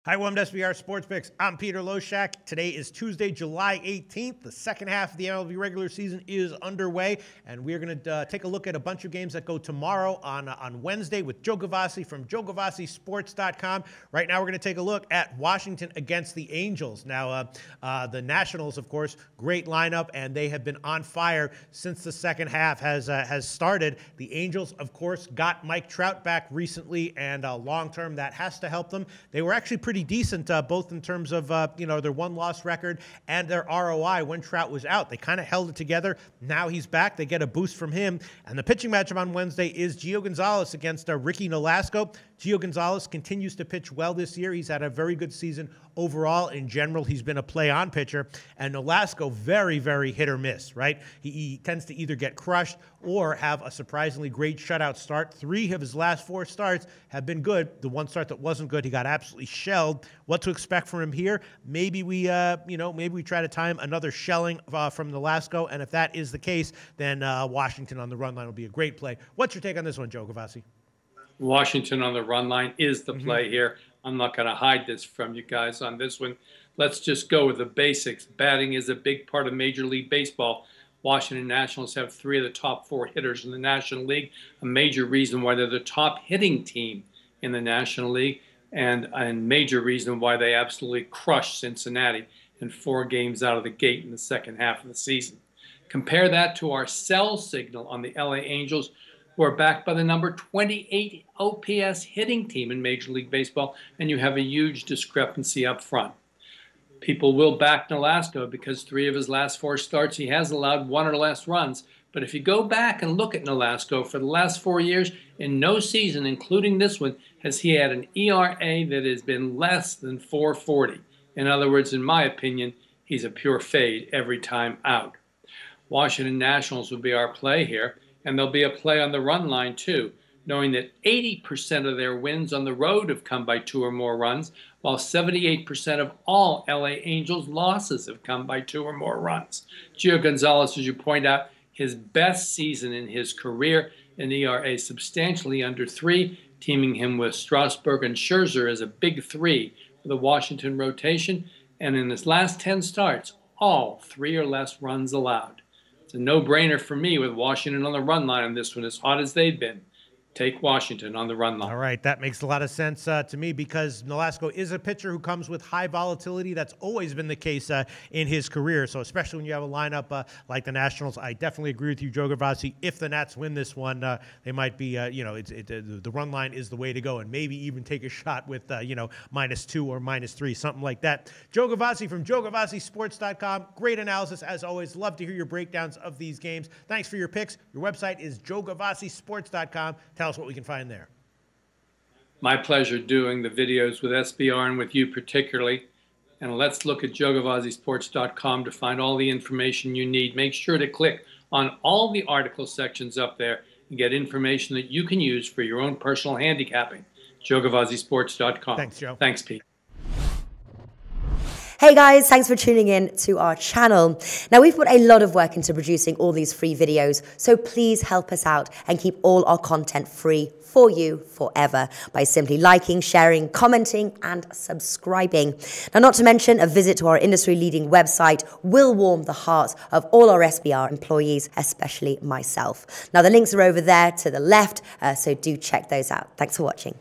Hi, welcome to SBR Sports Picks. I'm Peter Loshak. Today is Tuesday, July 18th. The second half of the MLB regular season is underway, and we're going to take a look at a bunch of games that go tomorrow on Wednesday with Joe Gavazzi from JoeGavazziSports.com. Right now, we're going to take a look at Washington against the Angels. Now, the Nationals, of course, great lineup, and they have been on fire since the second half has started. The Angels, of course, got Mike Trout back recently, and long-term, that has to help them. They were actually pretty decent, both in terms of their one-loss record and their ROI when Trout was out. They kind of held it together. Now he's back. They get a boost from him. And the pitching matchup on Wednesday is Gio Gonzalez against Ricky Nolasco. Gio Gonzalez continues to pitch well this year. He's had a very good season overall. In general, he's been a play-on pitcher. And Nolasco, very, very hit or miss, right? He tends to either get crushed or have a surprisingly great shutout start. 3 of his last 4 starts have been good. The one start that wasn't good, he got absolutely shelled. What to expect from him here? Maybe we try to time another shelling from Nolasco. And if that is the case, then Washington on the run line will be a great play. What's your take on this one, Joe Gavazzi? Washington on the run line is the play here. I'm not going to hide this from you guys on this one. Let's just go with the basics. Batting is a big part of Major League Baseball. Washington Nationals have 3 of the top 4 hitters in the National League, a major reason why they're the top hitting team in the National League, and a major reason why they absolutely crushed Cincinnati in 4 games out of the gate in the second half of the season. Compare that to our sell signal on the LA Angels, who are backed by the number 28 OPS hitting team in Major League Baseball, and you have a huge discrepancy up front. People will back Nolasco because 3 of his last 4 starts, he has allowed 1 or less runs. But if you go back and look at Nolasco for the last 4 years, in no season, including this one, has he had an ERA that has been less than 4.40. In other words, in my opinion, he's a pure fade every time out. Washington Nationals would be our play here. And there'll be a play on the run line, too, knowing that 80% of their wins on the road have come by 2 or more runs, while 78% of all LA Angels losses have come by 2 or more runs. Gio Gonzalez, as you point out, his best season in his career, an ERA substantially under 3, teaming him with Strasburg and Scherzer as a big 3 for the Washington rotation. And in his last 10 starts, all 3 or less runs allowed. It's a no-brainer for me with Washington on the run line on this one, as hot as they've been. Take Washington on the run line. All right, that makes a lot of sense to me because Nolasco is a pitcher who comes with high volatility. That's always been the case in his career. So especially when you have a lineup like the Nationals, I definitely agree with you, Joe Gavazzi. If the Nats win this one, they might be, the run line is the way to go, and maybe even take a shot with, -2 or -3, something like that. Joe Gavazzi from JoeGavazziSports.com. Great analysis as always. Love to hear your breakdowns of these games. Thanks for your picks. Your website is JoeGavazziSports.com. Tell us what we can find there. My pleasure doing the videos with SBR and with you particularly. And let's look at JoeGavazziSports.com to find all the information you need. Make sure to click on all the article sections up there and get information that you can use for your own personal handicapping. JoeGavazziSports.com. Thanks, Joe. Thanks, Pete. Hey guys, thanks for tuning in to our channel. Now we've put a lot of work into producing all these free videos, so please help us out and keep all our content free for you forever by simply liking, sharing, commenting, and subscribing. Now, not to mention, a visit to our industry-leading website will warm the hearts of all our SBR employees, especially myself. Now, the links are over there to the left, so do check those out. Thanks for watching.